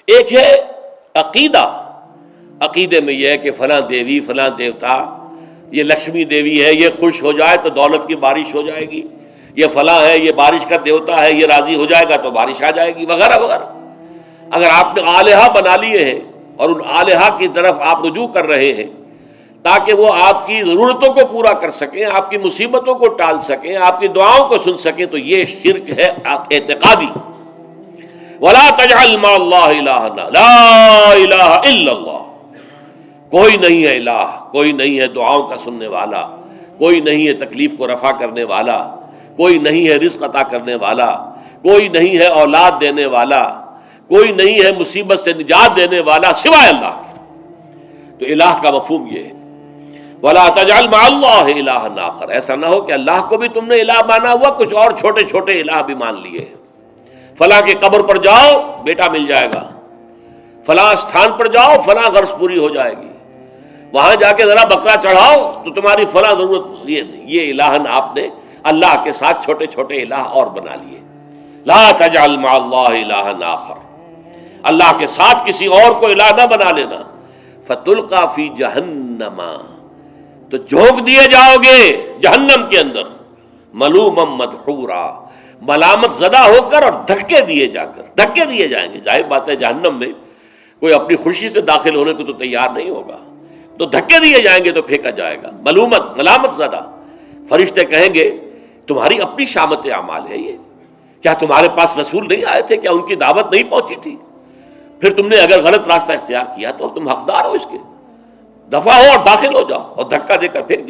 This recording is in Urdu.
ایک ہے عقیدہ، عقیدے میں یہ ہے کہ فلاں دیوی فلاں دیوتا، یہ لکشمی دیوی ہے، یہ خوش ہو جائے تو دولت کی بارش ہو جائے گی، یہ فلاں ہے، یہ بارش کا دیوتا ہے، یہ راضی ہو جائے گا تو بارش آ جائے گی، وغیرہ وغیرہ۔ اگر آپ نے آلہہ بنا لیے ہیں اور ان آلہہ کی طرف آپ رجوع کر رہے ہیں تاکہ وہ آپ کی ضرورتوں کو پورا کر سکیں، آپ کی مصیبتوں کو ٹال سکیں، آپ کی دعاؤں کو سن سکیں، تو یہ شرک ہے اعتقادی۔ وَلَا تَجْعَلْ مَعَ اللَّهِ إِلَٰهًا لَا إِلَٰهَ إِلَّا اللَّهُ، کوئی نہیں ہے الہ، کوئی نہیں ہے دعاؤں کا سننے والا، کوئی نہیں ہے تکلیف کو رفع کرنے والا، کوئی نہیں ہے رزق عطا کرنے والا، کوئی نہیں ہے اولاد دینے والا، کوئی نہیں ہے مصیبت سے نجات دینے والا سوائے اللہ کے۔ تو الہ کا مفہوم یہ ہے۔ وَلَا تَجْعَلْ مَعَ اللَّهِ إِلَٰهًا آخر، ایسا نہ ہو کہ اللہ کو بھی تم نے الہ مانا ہوا، کچھ اور چھوٹے چھوٹے الہ بھی مان لیے ہیں۔ فلاں کے قبر پر جاؤ بیٹا مل جائے گا، فلاں استھان پر جاؤ فلاں غرض پوری ہو جائے گی، وہاں جا کے ذرا بکرا چڑھاؤ تو تمہاری فلاں ضرورت، یہ الہن آپ نے اللہ کے ساتھ چھوٹے چھوٹے الہ اور بنا لیے۔ لا تجعل مع اللہ الہا آخر، اللہ کے ساتھ کسی اور کو الہ نہ بنا لینا۔ فتلقى فی جہنم، تو جھونک دیے جاؤ گے جہنم کے اندر، ملوما مدحورا، ملامت زدہ ہو کر اور دھکے دیے جا کر، دھکے دیے جائیں گے۔ ظاہر بات ہے جہنم میں کوئی اپنی خوشی سے داخل ہونے کو تو تیار نہیں ہوگا، تو دھکے دیے جائیں گے تو پھینکا جائے گا، ملامت زدہ۔ فرشتے کہیں گے تمہاری اپنی شامت اعمال ہے یہ، کیا تمہارے پاس رسول نہیں آئے تھے؟ کیا ان کی دعوت نہیں پہنچی تھی؟ پھر تم نے اگر غلط راستہ اختیار کیا تو تم حقدار ہو اس کے، دفع ہو اور داخل ہو جاؤ، اور دھکا دے کر پھینک دیا۔